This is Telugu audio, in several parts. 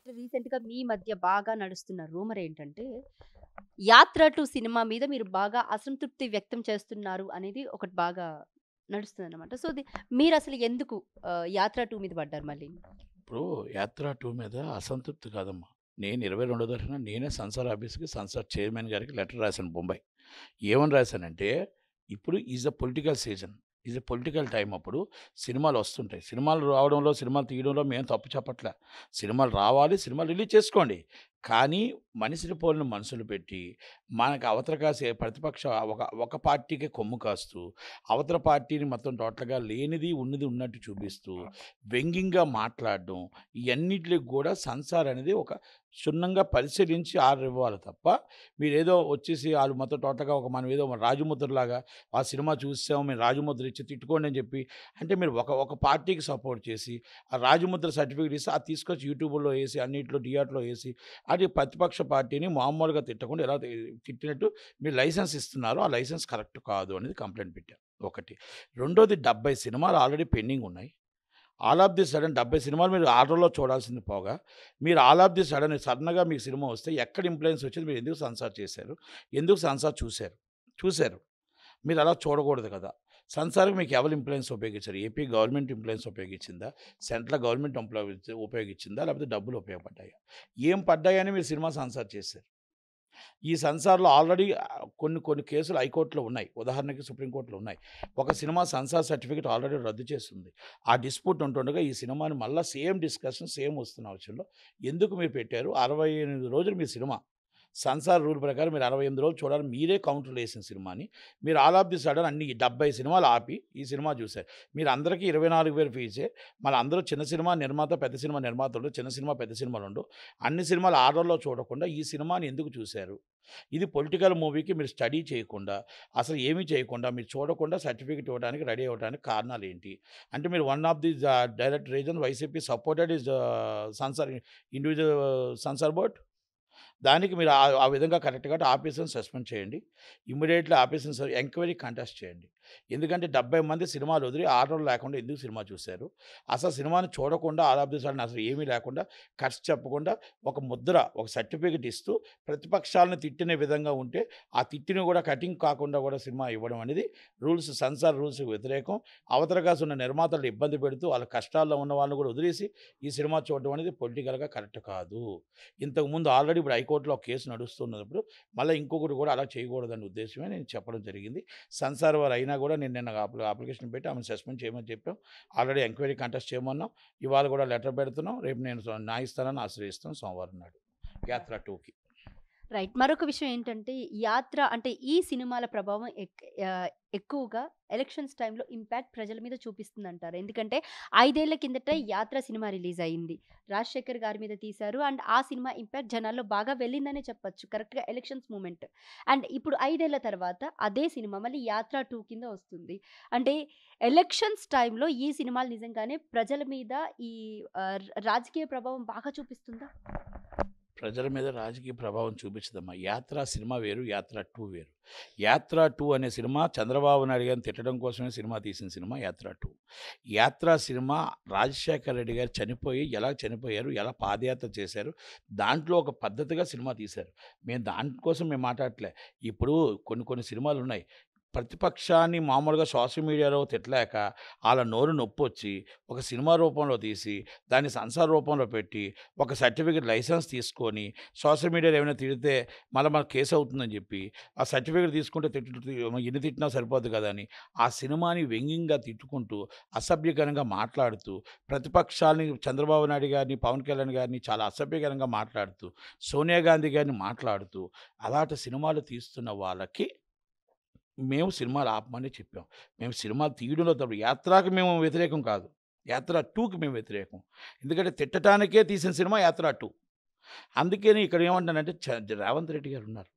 రీసెంట్‌గా మీ మధ్య బాగా నడుస్తున్న రూమర్ ఏంటంటే, 'యాత్ర టు' సినిమా మీద మీరు బాగా అసంతృప్తి వ్యక్తం చేస్తున్నారు అనేది ఒకటి బాగా నడుస్తుందన్నమాట. సో, మీరసలు ఎందుకు 'యాత్ర టు' మీద పడ్డారు మళ్ళీ? ఇప్పుడు 'యాత్ర 2' మీద అసంతృప్తి కాదమ్మా. నేను 22 తారీఖున నేనే సెన్సార్ ఆఫీస్‌కి సెన్సార్ చైర్మన్ గారికి లెటర్ రాశాను బొంబాయి. ఏమని రాశానంటే, ఇప్పుడు is a political season. Is a political time అప్పుడు సినిమాలొస్తుంటాయి. సినిమాలు రావడంలో, సినిమాలు తీయడంలో మేము తప్పు చెప్పట్లే. సినిమాలు రావాలి, సినిమాలు రిలీజ్ చేసుకోండి. కానీ మనిషిని పోలిన మనుషులు పెట్టి, మనకు అవతల కాసే ప్రతిపక్ష ఒక పార్టీకే కొమ్ము కాస్తూ, అవతల పార్టీని మొత్తం టోటల్‌గా లేనిది, ఉన్నది ఉన్నట్టు చూపిస్తూ, వ్యంగ్యంగా మాట్లాడడం, ఇయన్నిట్లికి గూడా సెన్సార్ అనేది ఒక క్షుణ్ణంగా పరిశీలించి ఆర్డర్ ఇవ్వాలి తప్ప, మీరేదో వచ్చేసి ఆళ్ళు మొత్తం టోటల్‌గా మనమేదో రాజముద్రలాగా ఆ సినిమా చూసాం మేము రాజముద్ర ఇచ్చి తిట్టుకోండి అని చెప్పి, అంటే మీరు ఒక పార్టీకి సపోర్ట్ చేసి, ఆ రాజముద్ర సర్టిఫికేట్ ఇస్తే అది తీసుకొచ్చి యూట్యూబ్‌లో ఏసి, అన్నిట్లో థియేటర్‌లో ఏసి, అది ప్రతిపక్ష పార్టీని మామూలుగా తిట్టకుండా ఎలా తిట్టినట్టు మీరు లైసెన్స్ ఇస్తున్నారు. ఆ లైసెన్స్ కరెక్ట్ కాదు అనేది కంప్లెయింట్ పెట్టాను. ఒకటి. రెండోది 70 సినిమాలు ఆల్రెడీ పెండింగ్ ఉన్నాయి. ఆల్ ఆఫ్ ది సడెన్ 70 సినిమాలు మీరు ఆర్డర్‌లో చూడాల్సింది పోగా, మీరు ఆల్ ఆఫ్ ది సడెన్‌గా మీకు సినిమా వస్తే ఎక్కడ ఇన్‌ఫ్లుయెన్స్ వచ్చింది? మీరు ఎందుకు సెన్సార్ చేశారు? ఎందుకు సెన్సార్ చూసారు? చూసారు. మీరు అలా చూడకూడదు కదా! సెన్సార్‌కి మీకు ఎవరు ఇన్‌ఫ్లుయెన్స్ ఉపయోగించారు? ఏపీ గవర్నమెంట్ ఇన్‌ఫ్లుయెన్స్ ఉపయోగించిందా? సెంట్రల్ గవర్నమెంట్ ఉపయోగించిందా? లేకపోతే డబ్బులు ఉపయోగపడ్డాయా? ఏం పడ్డాయని మీరు సినిమా సెన్సార్ చేశారు. ఈ సెన్సార్‌లో ఆల్రెడీ కొన్ని కొన్ని కేసులు హైకోర్ట్‌లో ఉన్నాయి. ఉదాహరణకి సుప్రీంకోర్ట్‌లో ఉన్నాయి. ఒక సినిమా సెన్సార్ సర్టిఫికేట్ ఆల్రెడీ రద్దు చేసింది. ఆ డిస్ప్యూట్ ఉంటుండగా ఈ సినిమాని మళ్ళా సేమ్ డిస్కషన్ సేమ్ వస్తున్న విషయంలో ఎందుకు మీరు పెట్టారు? 68 రోజులు మీ సినిమా. సెన్సార్ రూల్ ప్రకారం మీరు 68 రోజులు చూడాలి. మీరే కౌంటర్‌లేసిన సినిమాని మీరు ఆల్ ఆఫ్ ది సడెన్ అన్ని 70 సినిమాలు ఆపి ఈ సినిమా చూసారు. మీరు అందరికీ 24,000 ఫీజే. మళ్ళీ అందరూ చిన్న సినిమా నిర్మాత, పెద్ద సినిమా నిర్మాతలు, చిన్న సినిమా, పెద్ద సినిమాలుండవు. అన్ని సినిమాలు ఆర్డర్‌లో చూడకుండా ఈ సినిమాని ఎందుకు చూసారు? ఇది పొలిటికల్ మూవీకి మీరు స్టడీ చేయకుండా, అసలు ఏమీ చేయకుండా, మీరు చూడకుండా సర్టిఫికేట్ ఇవ్వడానికి రెడీ అవ్వడానికి కారణాలేంటి? అంటే మీరు one of the direct reason YCP supported is censor individual censor board. దానికి మీరు ఆ విధంగా కరెక్ట్ కాబట్టి ఆఫీసర్‌ని సస్పెండ్ చేయండి. ఇమ్మీడియేట్‌లీ ఆఫీసర్‌ని ఎంక్వైరీ కంటెస్ట్ చేయండి. ఎందుకంటే 70 మంది సినిమాలు వదిలి ఆర్డర్ లేకుండా ఎందుకు సినిమా చూసారు? అసలు సినిమాని చూడకుండా ఆల్ ఆఫ్ ది సడెన్ అసలు ఏమీ లేకుండా కట్స్ చెప్పకుండా ఒక ముద్ర, ఒక సర్టిఫికేట్ ఇస్తూ ప్రతిపక్షాలను తిట్టిన విధంగా ఉంటే, ఆ తిట్టిని కూడా కటింగ్ కాకుండా కూడా సినిమా ఇవ్వడం అనేది సెన్సార్ రూల్స్‌కి వ్యతిరేకం. అవతల కాసున్న నిర్మాతలను ఇబ్బంది పెడుతూ వాళ్ళ కష్టాల్లో ఉన్న వాళ్ళని కూడా వదిలేసి ఈ సినిమా చూడడం అనేది పొలిటికల్‌గా కరెక్ట్ కాదు. ఇంతకుముందు ఆల్రెడీ ఇప్పుడు హైకోర్ట్‌లో ఒక కేసు నడుస్తున్నప్పుడు మళ్ళీ ఇంకొకటి కూడా అలా చేయకూడదనే ఉద్దేశమే నేను చెప్పడం జరిగింది. సెన్సార్ వారు అయినా కూడా నేను నిన్న అప్లికేషన్ పెట్టి ఆమెను సస్పెండ్ చేయమని చెప్పాం. ఆల్రెడీ ఎంక్వైరీ కంటెస్ట్ చేయమన్నాం. ఇవాళ కూడా లెటర్ పెడుతున్నాం. రేపు నేను న్యాయస్థానాన్ని ఆశ్రయిస్తాను సోమవారం నాడు. యాత్ర 2కి. రైట్. మరొక విషయం ఏంటంటే, 'యాత్ర' అంటే ఈ సినిమాల ప్రభావం ఎక్కువగా ఎలక్షన్స్ టైమ్‌లో ఇంపాక్ట్ ప్రజల మీద చూపిస్తుందంటారు. ఎందుకంటే 5 ఏళ్ల కిందట 'యాత్ర' సినిమా రిలీజ్ అయింది. రాజశేఖర్ గారి మీద తీశారు. అండ్ ఆ సినిమా ఇంపాక్ట్ జనాల్లో బాగా వెళ్ళిందనే చెప్పొచ్చు. కరెక్ట్‌గా ఎలక్షన్స్ మూమెంట్. అండ్ ఇప్పుడు 5 ఏళ్ల తర్వాత అదే సినిమా మళ్ళీ 'యాత్ర 2' కింద వస్తుంది. అంటే ఎలక్షన్స్ టైమ్‌లో ఈ సినిమాలు నిజంగానే ప్రజల మీద ఈ రాజకీయ ప్రభావం బాగా చూపిస్తుందా? ప్రజల మీద రాజకీయ ప్రభావం చూపించదమ్మా. 'యాత్ర' సినిమా వేరు. 'యాత్ర 2' వేరు. 'యాత్ర 2' అనే సినిమా చంద్రబాబు నాయుడు గారిని తిట్టడం కోసమే సినిమా తీసిన సినిమా 'యాత్ర 2'. 'యాత్ర' సినిమా రాజశేఖర రెడ్డి గారు చనిపోయి ఎలా చనిపోయారు? ఎలా పాదయాత్ర చేశారు? దాంట్లో ఒక పద్ధతిగా సినిమా తీశారు. మేము దానికోసం మేము మాట్లాడట్లే. ఇప్పుడు కొన్ని కొన్ని సినిమాలున్నాయి. ప్రతిపక్షాన్ని మామూలుగా సోషల్ మీడియాలో తిట్టలేక ఆళ్ళ నోరు నొప్పొచ్చి ఒక సినిమా రూపంలో తీసి, దాన్ని సెన్సార్ రూపంలో పెట్టి, ఒక సర్టిఫికేట్ లైసెన్స్ తీసుకొని, సోషల్ మీడియాలో ఏమైనా తిడితే మళ్ళా మనకు కేస్ అవుతుందని చెప్పి, ఆ సర్టిఫికేట్ తీసుకుంటే ఎన్ని తిట్టినా సరిపోద్ది కదా అని, ఆ సినిమాని వ్యంగ్యంగా తిట్టుకుంటూ, అసభ్యకరంగా మాట్లాడుతూ, ప్రతిపక్షాల్ని చంద్రబాబు నాయుడు గారిని, పవన్ కళ్యాణ్ గారిని చాలా అసభ్యకరంగా మాట్లాడుతూ, సోనియా గాంధీ గారిని మాట్లాడుతూ, అలాంటి సినిమాలు తీస్తున్న వాళ్ళకి మేము సినిమాలు ఆపమని చెప్పాం. మేము సినిమాలు తీయడంలో తప్పు 'యాత్ర'కి మేము వ్యతిరేకం కాదు. 'యాత్ర 2'కి మేము వ్యతిరేకం. ఎందుకంటే తిట్టటానికే తీసిన సినిమా 'యాత్ర 2'. అందుకని ఇక్కడ ఏమంటానంటే రేవంత్ రెడ్డి గారున్నారు.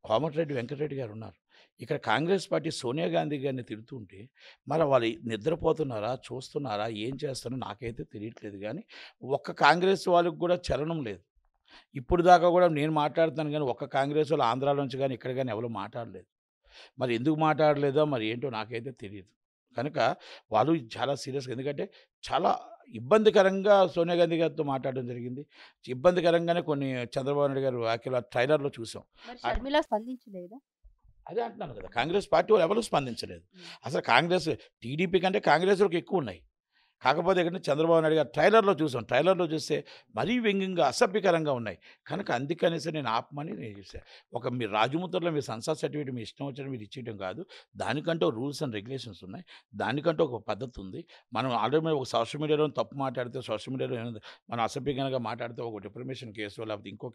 కోమటిరెడ్డి వెంకటరెడ్డి గారున్నారు. ఇక్కడ కాంగ్రెస్ పార్టీ సోనియా గాంధీ గారిని తిడుతుంటే, మరి వాళ్ళు నిద్రపోతున్నారా? చూస్తున్నారా? ఏం చేస్తున్నారో నాకైతే తెలియట్లేదు గానీ, ఒక్క కాంగ్రెస్ వాళ్ళకి కూడా చలనం లేదు. ఇప్పుడు దాకా కూడా నేను మాట్లాడుతున్నాను గానీ, ఒక్క కాంగ్రెస్ వాళ్ళు ఆంధ్రాలో నుంచి గానీ, ఇక్కడ గానీ ఎవరు మాట్లాడలేదు. మరి ఎందుకు మాట్లాడలేదో మరి ఏంటో నాకైతే తెలీదు. కనుక వాళ్ళు చాలా సీరియస్‌గా ఎందుకంటే చాలా ఇబ్బందికరంగా సోనియా గాంధీ గారితో మాట్లాడడం జరిగింది. ఇబ్బందికరంగానే కొన్ని చంద్రబాబు నాయుడు గారు వ్యాఖ్యలు ట్రైలర్‌లో చూసాం. మరి అ షర్మిల స్పందించలేదా? అదే అంటున్నాను కదా! కాంగ్రెస్ పార్టీ వాళ్ళు ఎవరు స్పందించలేదు. హ్మ్. అసలు కాంగ్రెస్ టీడీపీ కంటే కాంగ్రెస్‌లోకి ఎక్కువున్నాయి. కాకపోతే ఏంటంటే చంద్రబాబు నాయుడు గారు ట్రైలర్‌లో చూసాం. ట్రైలర్‌లో చూస్తే మరీ వ్యంగ్యంగా, అసభ్యకరంగా ఉన్నాయి. కనుక అందుకనేసి నేను ఆపమని నేను చేశా. మీరు రాజముద్రలో మీ సెన్సార్ సర్టిఫికేట్ మీ ఇష్టం వచ్చినట్టు మీరు ఇచ్చేయడం కాదు. దానికంటూ రూల్స్ అండ్ రెగ్యులేషన్స్ ఉన్నాయి. దానికంటూ ఒక పద్ధతి ఉంది. మనం ఆల్రెడీ ఒక సోషల్ మీడియాలో తప్పు మాట్లాడితే సోషల్ మీడియాలో ఏముంది మనం అసభ్యకరంగా మాట్లాడితే ఒక డిఫర్మేషన్ కేసో లేకపోతే ఇంకో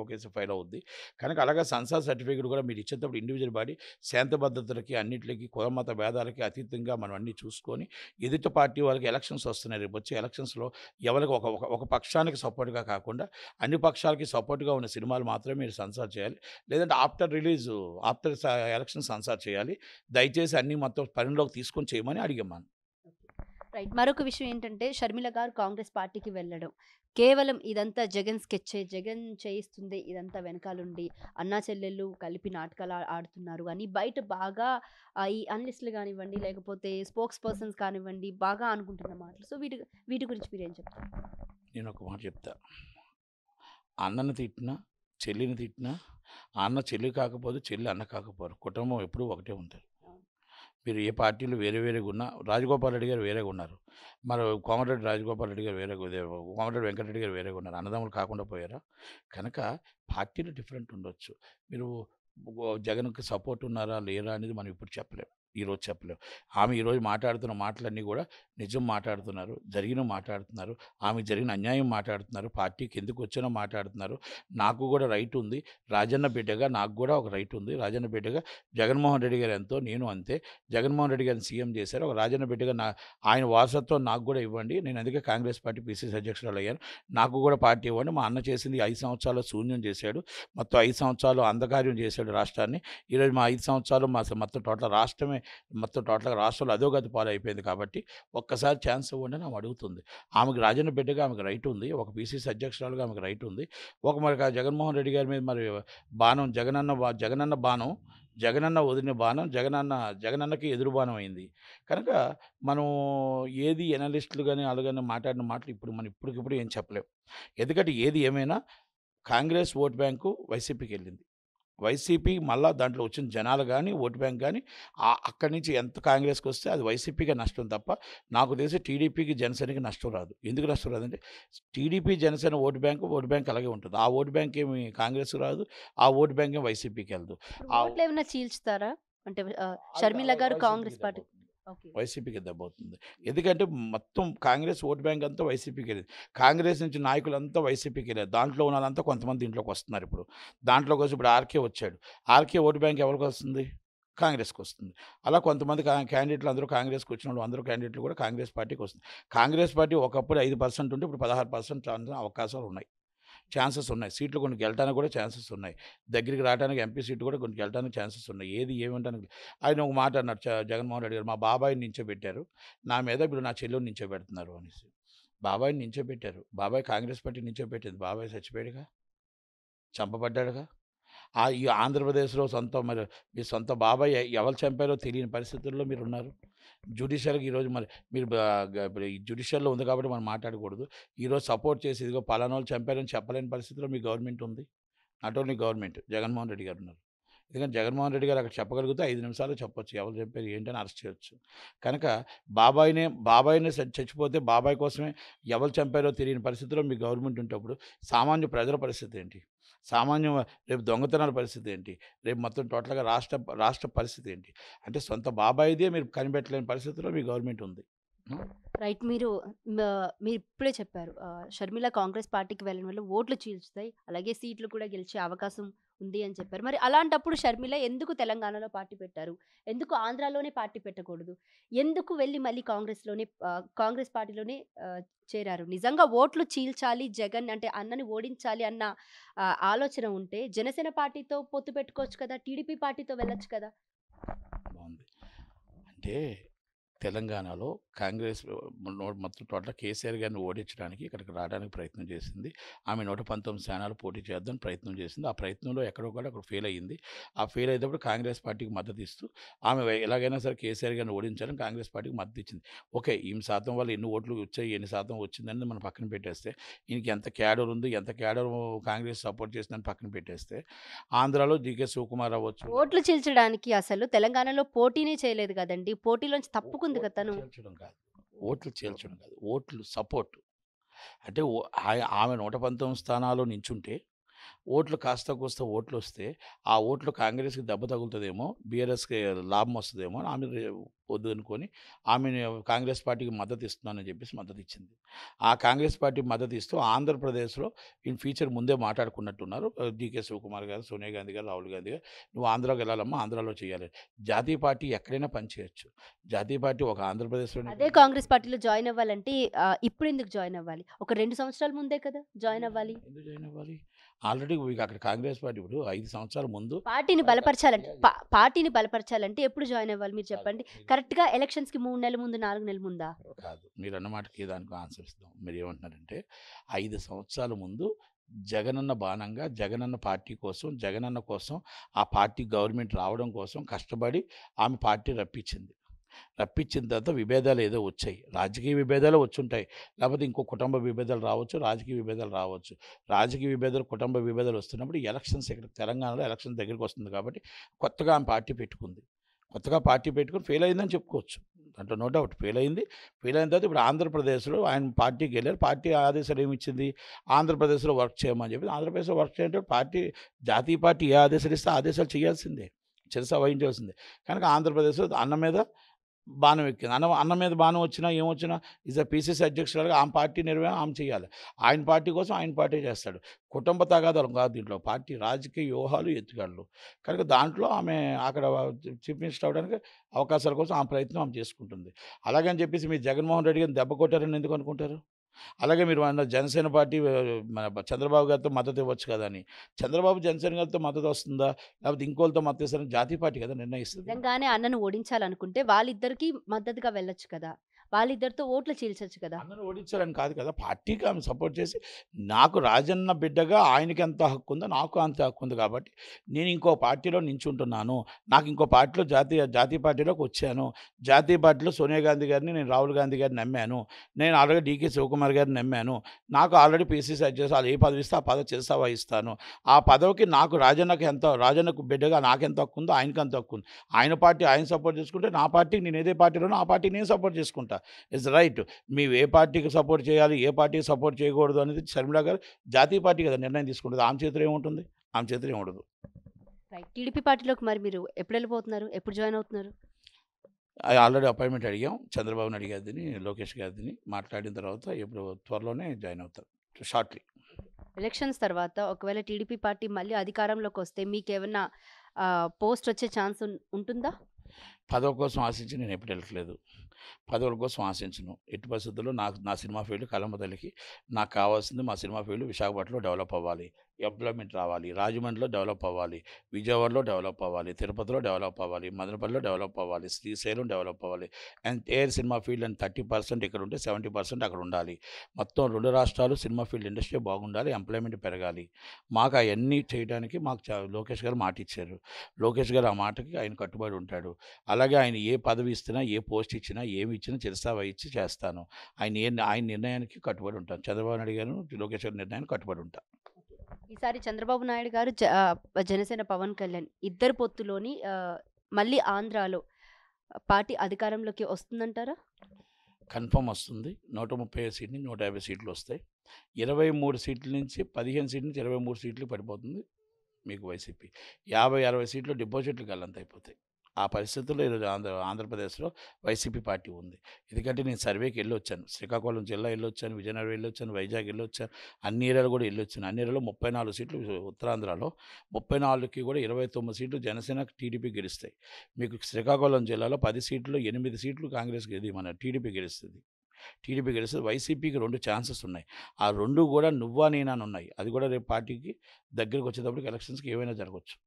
కేసు ఫైల్ అవుద్ది. కనుక అలాగే సెన్సార్ సర్టిఫికేట్ కూడా మీరు ఇచ్చేటప్పుడు ఇండివిజువల్ బాడీ శాంత భద్రతలకి అన్నిటికి కులమత భేదాలకి అతీతంగా మనం అన్నీ చూసుకొని ఎదుటి పార్టీ వాళ్ళకి ఎలక్షన్స్ వస్తున్నాయి. రేపు వచ్చే ఎలక్షన్స్‌లో ఎవరికి ఒక ఒక ఒక పక్షానికి సపోర్ట్‌గా కాకుండా అన్ని పక్షాలకి సపోర్ట్‌గా ఉన్న సినిమాలు మాత్రమే మీరు సెన్సార్ చేయాలి. లేదంటే ఆఫ్టర్ ఎలక్షన్ సెన్సార్ చేయాలి. దయచేసి అన్నీ మొత్తం పరిగణలోకి తీసుకొని చేయమని అడిగాం మనం. రైట్. మరొక విషయం ఏంటంటే షర్మిల గారు కాంగ్రెస్ పార్టీకి వెళ్ళడం. కేవలం ఇదంతా జగన్ స్కెచ్చే. జగన్ చేయిస్తుంది ఇదంతా వెనకాలుండి అన్నా చెల్లెళ్ళు కలిపి నాటకాలు ఆడుతున్నారు అని బయట బాగా ఈ అనలిస్టులు గానివ్వండి, లేకపోతే స్పోక్స్ పర్సన్స్ కానివ్వండి బాగా అనుకుంటున్న మాటలు. సో, వీటి గురించి మీరేం చెప్తారు? నేను ఒక మాట చెప్తా. అన్నని తిట్టినా, చెల్లిని తిట్టినా, అన్న చెల్లి కాకపోతే చెల్లి అన్న కాకపోరు. కుటుంబం ఎప్పుడూ ఒకటే ఉంటది. అవును. మీరు ఏ పార్టీలు వేరేగా ఉన్నా రాజగోపాల్ రెడ్డి గారు వేరేగా ఉన్నారు. మరి కోమటిరెడ్డి రాజగోపాల్ రెడ్డి గారు కోమటిరెడ్డి వెంకటరెడ్డి గారు వేరేగా ఉన్నారు. అన్నదమ్ములు కాకుండా పోయారా? కనుక పార్టీలు డిఫరెంట్ ఉండొచ్చు. మీరు జగన్‌కి సపోర్ట్ ఉన్నారా? లేరా? అనేది మనం ఇప్పుడు చెప్పలేం. ఈరోజు చెప్పలేం. ఆమె ఈరోజు మాట్లాడుతున్న మాటలన్నీ కూడా నిజం మాట్లాడుతున్నారు. జరిగినవి మాట్లాడుతున్నారు. ఆమెకు జరిగిన అన్యాయం మాట్లాడుతున్నారు. పార్టీకి ఎందుకు వచ్చానో మాట్లాడుతున్నారు. నాకు కూడా రైట్ ఉంది. రాజన్న బిడ్డగా నాకు కూడా ఒక రైట్ ఉంది. రాజన్న బిడ్డగా జగన్మోహన్ రెడ్డి గారు ఎంతో నేను అంతే. జగన్మోహన్ రెడ్డి గారిని సీఎం చేశారు. ఒక రాజన్న బిడ్డగా ఆయన వారసత్వం నాకు కూడా ఇవ్వండి. నేను అందుకే కాంగ్రెస్ పార్టీ పీసీసీ అధ్యక్షురాలు అయ్యాను. నాకు కూడా పార్టీ ఇవ్వండి. మా అన్న చేసింది 5 సంవత్సరాల్లో శూన్యం చేశాడు. మొత్తం 5 సంవత్సరాలు అంధకార్యం చేశాడు రాష్ట్రాన్ని. ఈరోజు మా 5 సంవత్సరాలు మొత్తం టోటల్ రాష్ట్రమే మొత్తం టోటల్‌గా రాష్ట్రంలో అధోగతి పాలైపోయింది కాబట్టి ఒక్కసారి ఛాన్స్ ఇవ్వండి అని ఆమె అడుగుతుంది. ఆమెకు రాజన్న బిడ్డగా ఆమెకు రైట్ ఉంది. ఒక పీసీసీ అధ్యక్షురాలుగా ఆమెకు రైట్ ఉంది. మరి జగన్మోహన్ రెడ్డి గారి మీద మరి బాణం జగనన్న బాణం జగనన్న వదిలిన బాణం జగనన్నకి ఎదురు బాణం అయింది. కనుక మనం ఏది ఎనలిస్టులు గాని ఆళ్ళు గాని మాట్లాడిన మాటలు ఇప్పటికిప్పుడు ఏం చెప్పలేం. ఎందుకంటే ఏది ఏమైనా కాంగ్రెస్ ఓట్ బ్యాంకు వైసీపీకెళ్ళింది. వైసీపీ మళ్ళా దాంట్లో వచ్చిన జనాలు గాని, ఓట్ బ్యాంక్ గాని అక్కడి నుంచి ఎంత కాంగ్రెస్‌కొస్తే అది వైసీపీకే నష్టం తప్ప నాకు తెలిసి టీడీపీకి, జనసేనకి నష్టం రాదు. ఎందుకు నష్టం రాదంటే టీడీపీ, జనసేన ఓట్ బ్యాంక్ అలాగే ఉంటుంది. ఆ ఓట్ బ్యాంక్ ఏమి కాంగ్రెస్‌కి రాదు. ఆ ఓట్ బ్యాంక్ ఏమి వైసీపీకెళ్ళదు. ఇప్పుడు ఆ ఓట్లేమన్నా చీల్చుతారా? అంటే అది షర్మిల గారు వైసీపీకి కాంగ్రెస్ పార్టీ. దెబ్బవుతుంది. ఓకే. వైసీపీకి దెబ్బవుతుంది. ఎందుకంటే మొత్తం కాంగ్రెస్ ఓట్ బ్యాంక్ అంతా వైసీపీకెళ్ళింది. కాంగ్రెస్ నుంచి నాయకులంతా వైసీపీకెళ్ళారు. దాంట్లో ఉన్నోళ్ళంతా కొంతమంది దీంట్లోకొస్తున్నారిప్పుడు. దాంట్లోకొచ్చి ఇప్పుడు ఆర్‌కే వచ్చాడు. ఆర్‌కే ఓట్ బ్యాంక్ ఎవరికొస్తుంది? కాంగ్రెస్‌కొస్తుంది. అలా కొంతమంది క్యాండిడేట్‌లు అందరూ కాంగ్రెస్‌కొచ్చినోళ్ళు అందరూ క్యాండిడేట్‌లు కూడా కాంగ్రెస్ పార్టీకొస్తుంది. కాంగ్రెస్ పార్టీ ఒకప్పుడు 5% ఉంటే ఇప్పుడు 16% అవకాశాలున్నాయి. ఛాన్సెస్ ఉన్నాయి. సీట్లు కొన్ని గెలటానికి కూడా ఛాన్సెస్ ఉన్నాయి. దగ్గరికి రావడానికి ఎంపీ సీట్ కూడా కొన్ని గెలటానికి ఛాన్సెస్ ఉన్నాయి. ఏది ఏమంటానికి ఆయన ఒక మాట అన్నాడు జగన్మోహన్ రెడ్డి గారు. మా బాబాయిని నించోబెట్టారు. నా మీద ఇప్పుడు నా చెల్లెల్ని నించోబెడుతున్నారు అనేసి. బాబాయిని నించోబెట్టారు. బాబాయ్ కాంగ్రెస్ పార్టీ నించోబెట్టింది. బాబాయ్ చచ్చిపోయాడుగా. చంపబడ్డాడుగా. ఈ ఆంధ్రప్రదేశ్‌లో మీ సొంత బాబాయ్ ఎవరు చంపారో తెలియని పరిస్థితుల్లో మీరున్నారు. జ్యుడిషియల్‌గా ఈరోజు మరి మీరు ఇప్పుడు ఈ జ్యుడిషియల్‌లో ఉంది కాబట్టి మనం మాట్లాడకూడదు. ఈరోజు సపోర్ట్ చేసి ఇదిగో పలానోళ్ళు చంపారని చెప్పలేని పరిస్థితిలో మీ గవర్నమెంట్ ఉంది. Not only government Jaganmohan Reddy గారు ఉన్నారు. ఎందుకంటే జగన్మోహన్ రెడ్డి గారు అక్కడ చెప్పగలిగితే 5 నిమిషాల్లో చెప్పొచ్చు. ఎవరు చెప్పారు ఏంటని అరెస్ట్ చేయొచ్చు. కనుక బాబాయినే చచ్చిపోతే బాబాయ్ కోసమే ఎవరు చంపారో తెలియని పరిస్థితిలో మీ గవర్నమెంట్ ఉంటప్పుడు సామాన్య ప్రజల పరిస్థితి ఏంటి? రేపు దొంగతనాల పరిస్థితి ఏంటి? రేపు మొత్తం టోటల్‌గా రాష్ట్ర పరిస్థితి ఏంటి? అంటే సొంత బాబాయిదే మీరు కనిపెట్టలేని పరిస్థితిలో మీ గవర్నమెంట్ ఉంది. హ్మ్. రైట్. మీరిప్పుడే చెప్పారు. షర్మిల కాంగ్రెస్ పార్టీకి వెళ్ళడం వల్ల ఓట్లు చీల్చుతాయి. అలాగే సీట్లు కూడా గెలిచే అవకాశం ఉంది అని చెప్పారు. మరి అలాంటప్పుడు షర్మిల ఎందుకు తెలంగాణలో పార్టీ పెట్టారు? ఎందుకు ఆంధ్రాలోనే పార్టీ పెట్టకూడదు? ఎందుకు వెళ్లి మళ్ళీ కాంగ్రెస్ పార్టీలోనే చేరారు? నిజంగా ఓట్లు చీల్చాలి జగన్ అంటే అన్నని ఓడించాలి అన్న ఆలోచన ఉంటే జనసేన పార్టీతో పొత్తు పెట్టుకోవచ్చు కదా! టీడీపీ పార్టీతో వెళ్ళొచ్చు కదా! బావుంది. అంటే తెలంగాణలో కాంగ్రెస్ మొత్తం టోటల్ కేసీఆర్ గారిని ఓడించడానికి ఇక్కడికి రావడానికి ప్రయత్నం చేసింది. ఆమె 119 స్థానాలు పోటీ చేద్దామని ప్రయత్నం చేసింది. ఆ ప్రయత్నంలో ఎక్కడో కూడా అక్కడ ఫెయిల్ అయ్యింది. ఆ ఫెయిల్ అయినప్పుడు కాంగ్రెస్ పార్టీకి మద్దతు ఇస్తూ ఆమె ఎలాగైనా సరే కేసీఆర్ గారిని ఓడించాలని కాంగ్రెస్ పార్టీకి మద్దతు ఇచ్చింది. ఓకే, ఈమె శాతం వల్ల ఎన్ని ఓట్లు వచ్చాయి, ఎన్ని శాతం వచ్చిందని మనం పక్కన పెట్టేస్తే, ఈయనకి ఎంత క్యాడర్ ఉంది, ఎంత క్యాడర్ కాంగ్రెస్ సపోర్ట్ చేసిందని పక్కన పెట్టేస్తే, ఆంధ్రాలో జీకే శివకుమార్ అవ్వచ్చు. ఓట్లు చీల్చడానికి అసలు తెలంగాణలో పోటీనే చేయలేదు కదండీ! పోటీలోంచి తప్పుకుంది కదా తను. ఓట్లు చీల్చడం కాదు. ఓట్లు సపోర్ట్. అంటే ఆమె 119 స్థానాల్లో నించుంటే ఓట్లు కాస్త కూస్త ఓట్లొస్తే, ఆ ఓట్లు కాంగ్రెస్‌కి దెబ్బ తగులుతదేమో, బీఆర్ఎస్‌కి లాభం వస్తదేమో అని ఆమె వద్దనుకొని ఆమెని కాంగ్రెస్ పార్టీకి మద్దతు ఇస్తున్నానని చెప్పేసి మద్దతు ఇచ్చింది. ఆ కాంగ్రెస్ పార్టీ మద్దతు ఇస్తూ ఆంధ్రప్రదేశ్‌లో ఇన్ ఫ్యూచర్ ముందే మాట్లాడుకున్నట్టున్నారు. డీకే శివకుమార్ గారు, సోనియా గాంధీ గారు, రాహుల్ గాంధీ గారు, "నువ్వు ఆంధ్రాకి వెళ్ళాలమ్మా, ఆంధ్రాలో చేయాలి." జాతీయ పార్టీ ఎక్కడైనా పనిచేయొచ్చు. జాతీయ పార్టీ ఒక ఆంధ్రప్రదేశ్‌లోనే అదే కాంగ్రెస్ పార్టీలో జాయిన్ అవ్వాలంటే ఇప్పుడెందుకు జాయిన్ అవ్వాలి? ఒక 2 సంవత్సరాల ముందే కదా జాయిన్ అవ్వాలి. ఎందుకు జాయిన్ అవ్వాలి? ఆల్రెడీ మీకు అక్కడ కాంగ్రెస్ పార్టీ ఇప్పుడు 5 సంవత్సరాల ముందు పార్టీని బలపరచాలంటే పార్టీని బలపరచాలంటే ఎప్పుడు జాయిన్ అవ్వాలి మీరు చెప్పండి? కరెక్ట్‌గా ఎలక్షన్స్‌కి 3 నెలల ముందు, 4 నెలల ముందా? కాదు. మీరన్న మాటకి దానికి ఆన్సర్ ఇస్తాం. మీరేమంటున్నారంటే 5 సంవత్సరాల ముందు జగనన్న బాణంగా, జగనన్న పార్టీ కోసం, జగనన్న కోసం, ఆ పార్టీ గవర్నమెంట్ రావడం కోసం కష్టపడి ఆమె పార్టీ రప్పించింది. రప్పించిన తర్వాత విభేదాలు ఏదో వచ్చాయి. రాజకీయ విభేదాలు వచ్చుంటాయి. లేకపోతే ఇంకో కుటుంబ విభేదాలు రావచ్చు, రాజకీయ విభేదాలు రావచ్చు. రాజకీయ విభేదాలు, కుటుంబ విభేదాలు వస్తున్నప్పుడు ఎలక్షన్స్ ఇక్కడ తెలంగాణలో ఎలక్షన్ దగ్గరికి వస్తుంది కాబట్టి కొత్తగా ఆమె పార్టీ పెట్టుకుంది. కొత్తగా పార్టీ పెట్టుకొని ఫెయిల్ అయిందని చెప్పుకోవచ్చు. దాంట్లో నో డౌట్ ఫెయిల్ అయింది. ఫెయిల్ అయిన తర్వాత ఇప్పుడు ఆంధ్రప్రదేశ్‌లో ఆయన పార్టీకి వెళ్ళారు. పార్టీ ఆదేశాలు ఏమిచ్చింది? ఆంధ్రప్రదేశ్‌లో వర్క్ చేయమని చెప్పి. ఆంధ్రప్రదేశ్‌లో వర్క్ చేయంటే పార్టీ, జాతీయ పార్టీ ఏ ఆదేశాలు ఇస్తే ఆ ఆదేశాలు చేయాల్సిందే. శిరసా వహించాల్సిందే. కనుక ఆంధ్రప్రదేశ్‌లో అన్న మీద బాణం ఎక్కింది. అన్న మీద బాణం వచ్చినా ఏమొచ్చినా ఈజ్ పీసీసీ అధ్యక్షురాలుగా ఆమె పార్టీ నిర్వహణ ఆమె చేయాలి. ఆయన పార్టీ కోసం ఆయన పార్టీ చేస్తాడు. కుటుంబ తగాదాలు కాదు దీంట్లో. పార్టీ రాజకీయ వ్యూహాలు, ఎత్తుగడలు. కనుక దాంట్లో ఆమె అక్కడ చీఫ్ మినిస్టర్ అవ్వడానికి అవకాశాల కోసం ఆమె ప్రయత్నం ఆమె చేసుకుంటుంది. అలాగని చెప్పేసి మీరు జగన్మోహన్ రెడ్డి గారిని దెబ్బ కొట్టారని ఎందుకు అనుకుంటారు? అలాగే మీరు అన్న జనసేన పార్టీ మన చంద్రబాబు గారితో మద్దతు ఇవ్వచ్చు కదా అని. చంద్రబాబు జనసేన గారితో మద్దతు వస్తుందా? లేకపోతే ఇంకోళ్ళతో మద్దతు ఇస్తారని జాతీయ పార్టీ కదా నిర్ణయిస్తది. నిజంగానే అన్నను ఓడించాలనుకుంటే వాళ్ళిద్దరికీ మద్దతుగా వెళ్ళొచ్చు కదా! వాళ్ళిద్దరితో ఓట్లు చీల్చొచ్చు కదా! అందరూ ఓడించాలని కాదు కదా! పార్టీకి ఆమె సపోర్ట్ చేసి, నాకు రాజన్న బిడ్డగా ఆయనకి ఎంత హక్కు ఉందో నాకు అంత హక్కు ఉంది కాబట్టి, నేను ఇంకో పార్టీలో నించుంటున్నాను. నాకు ఇంకో పార్టీలో జాతీయ పార్టీలోకి వచ్చాను. జాతీయ పార్టీలో సోనియా గాంధీ గారిని, నేను రాహుల్ గాంధీ గారిని నమ్మాను. నేను ఆల్రెడీ డీకే శివకుమార్ గారిని నమ్మాను. నాకు ఆల్రెడీ పీసీసీ అధ్యక్షులు వాళ్ళు ఏ పదవి ఇస్తే ఆ పదవి శిరసా వహిస్తాను. ఆ పదవికి నాకు రాజన్నకు బిడ్డగా నాకెంత హక్కు ఉందో ఆయనకి అంత హక్కు ఉంది. ఆయన పార్టీ ఆయన సపోర్ట్ చేసుకుంటే, నా పార్టీకి నేను ఏదే పార్టీలోనో ఆ పార్టీకి నేను సపోర్ట్ చేసుకుంటా. It's right. మేము ఏ పార్టీకి సపోర్ట్ చేయాలి, ఏ పార్టీకి సపోర్ట్ చేయకూడదు అనేది షర్మిల గారు జాతీయ పార్టీ కదా నిర్ణయం తీసుకుంటుంది. ఆమె చేతిలో ఏముంటుంది? ఆమె చేతిలో ఏముండదు. రైట్. టీడీపీ పార్టీలోకి మరి మీరు ఎప్పుడెళ్ళిపోతున్నారు? ఎప్పుడు జాయిన్ అవుతున్నారు? ఆల్రెడీ అపాయింట్మెంట్ అడిగాం. చంద్రబాబుని అడిగారిని, లోకేష్ గారిని మాట్లాడిన తర్వాత ఇప్పుడు త్వరలోనే జాయిన్ అవుతారు. షార్ట్‌లీ. ఎలక్షన్స్ తర్వాత ఒకవేళ టీడీపీ పార్టీ మళ్ళీ అధికారంలోకొస్తే మీకేమన్నా పోస్ట్ వచ్చే ఛాన్స్ ఉంటుందా? పదవి కోసం ఆశించి నేను ఎప్పుడు వెళ్ళట్లేదు. పదవుల కోసం ఆశించను. ఎట్టి పరిస్థితుల్లో నా సినిమా ఫీల్డ్ కళమ్మ తల్లికి నాకు కావాల్సింది మా సినిమా ఫీల్డ్ విశాఖపట్నంలో డెవలప్ అవ్వాలి. ఎంప్లాయ్మెంట్ రావాలి. రాజమండ్రిలో డెవలప్ అవ్వాలి. విజయవాడలో డెవలప్ అవ్వాలి. తిరుపతిలో డెవలప్ అవ్వాలి. మదనపల్లిలో డెవలప్ అవ్వాలి. శ్రీశైలం డెవలప్ అవ్వాలి. అండ్ ఎయిర్ సినిమా ఫీల్డ్ అని 30% ఇక్కడ ఉంటే 70% అక్కడ ఉండాలి. మొత్తం 2 రాష్ట్రాలు సినిమా ఫీల్డ్ ఇండస్ట్రీ బాగుండాలి. ఎంప్లాయ్మెంట్ పెరగాలి. మాకు అవన్నీ చేయడానికి మాకు లోకేష్ గారు మాట ఇచ్చారు. లోకేష్ గారు ఆ మాటకి ఆయన కట్టుబడి ఉంటాడు. అలాగే ఆయన ఏ పదవి ఇచ్చినా, ఏ పోస్ట్ ఇచ్చినా, ఏమి ఇచ్చినా శిరసా వహించి చేస్తాను. ఆయన నిర్ణయానికి కట్టుబడి ఉంటాను. చంద్రబాబు నాయుడు గారు, లోకేష్ గారి నిర్ణయానికి కట్టుబడి ఉంటా. ఈసారి చంద్రబాబు నాయుడు గారు, జనసేన పవన్ కళ్యాణ్ ఇద్దరు పొత్తులోని మళ్ళీ ఆంధ్రాలో పార్టీ అధికారంలోకి వస్తుందంటారా? కన్ఫర్మ్ వస్తుంది. 135 సీట్ల నుంచి 150 సీట్లు వస్తాయి. 23 సీట్ల నుంచి 15 సీట్ల నుంచి 23 సీట్లు పడిపోతుంది మీకు వైసీపీ. 50-60 సీట్లు డిపాజిట్లు గల్లంత అయిపోతాయి. ఆ పరిస్థితుల్లో ఈరోజు ఆంధ్రప్రదేశ్లో వైసీపీ పార్టీ ఉంది. ఎందుకంటే నేను సర్వేకి వెళ్ళొచ్చాను. శ్రీకాకుళం జిల్లా వెళ్ళొచ్చాను, విజయనగరం వెళ్ళొచ్చాను, వైజాగ్ వెళ్ళొచ్చాను. అన్ని ఏరియాలు కూడా వెళ్ళొచ్చాను. అన్ని ఏరియాలో 34 సీట్లు ఉత్తరాంధ్రలో, 34కి కూడా 29 సీట్లు జనసేన, టీడీపీ గెలుస్తాయి. మీకు శ్రీకాకుళం జిల్లాలో 10 సీట్లు 8 సీట్లు కాంగ్రెస్కి మన టీడీపీ గెలుస్తుంది. వైసీపీకి 2 ఛాన్సెస్ ఉన్నాయి. ఆ 2 కూడా నువ్వా నేనా అని ఉన్నాయి. అది కూడా రేపు పార్టీకి దగ్గరికి వచ్చేటప్పటికి ఎలక్షన్స్కి ఏమైనా జరగవచ్చు.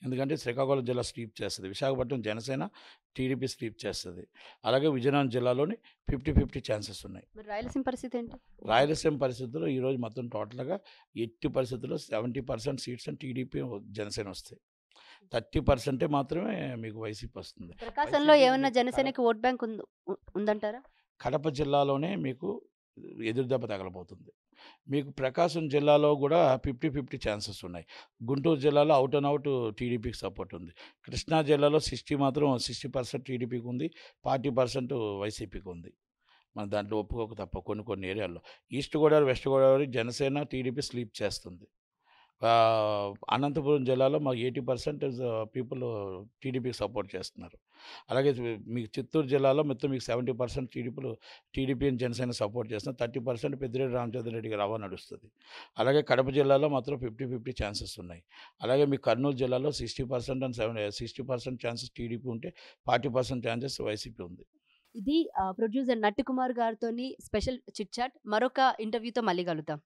ఎందుకంటే శ్రీకాకుళం జిల్లా స్వీప్ చేస్తది. విశాఖపట్నం జనసేన, టీడీపీ స్వీప్ చేస్తది. అలాగే విజయనగరం జిల్లాలోని 50-50 ఛాన్సెస్ ఉన్నాయి. మరి రాయలసీమ పరిస్థితి ఏంటి? రాయలసీమ పరిస్థితుల్లో ఈరోజు మొత్తం టోటల్‌గా ఎట్టి పరిస్థితుల్లో 70% సీట్స్ టీడీపీ, జనసేన వస్తాయి. 30% మాత్రమే మీకు వైసీపీ వస్తుంది. ప్రకాశంలో వైసీపీ ఏమన్నా మీకు జనసేనకి ఓట్ బ్యాంక్ ఉందంటారా? కడప జిల్లాలోనే మీకు ఎదురుదెబ్బ తగలబోతుంది. మీకు ప్రకాశం జిల్లాలో కూడా 50-50 ఛాన్సెస్ ఉన్నాయి. గుంటూరు జిల్లాలో ఔట్ అండ్ ఔట్ టీడీపీకి సపోర్ట్ ఉంది. కృష్ణా జిల్లాలో 60% టీడీపీకి ఉంది. 40% వైసీపీకి ఉంది. మన దాంట్లో ఒప్పుకోక తప్ప కొన్ని ఏరియాల్లో. East Godavari, west Godavari Janasena, TDP sleep చేస్తుంది. అనంతపురం జిల్లాలో మాకు 80% పీపుల్ టీడీపీకి సపోర్ట్ చేస్తున్నారు. అలాగే మీకు చిత్తూరు జిల్లాలో మొత్తం మీకు 70% టీడీపీ అండ్ జనసేన సపోర్ట్ చేస్తున్నారు. 30% పెద్దిరెడ్డి రామచంద్రరెడ్డి గారి హవా నడుస్తుంది. అలాగే కడప జిల్లాలో మాత్రం 50-50 ఛాన్సెస్ ఉన్నాయి. అలాగే మీకు కర్నూలు జిల్లాలో 60% అండ్ 60% ఛాన్సెస్ టీడీపీ ఉంటే 40% ఛాన్సెస్ వైసీపీ ఉంది. ఇది ప్రొడ్యూసర్ నట్టికుమార్ గారితోని స్పెషల్ చిట్ చాట్. మరొక ఇంటర్వ్యూతో మళ్ళీ కలుద్దాం.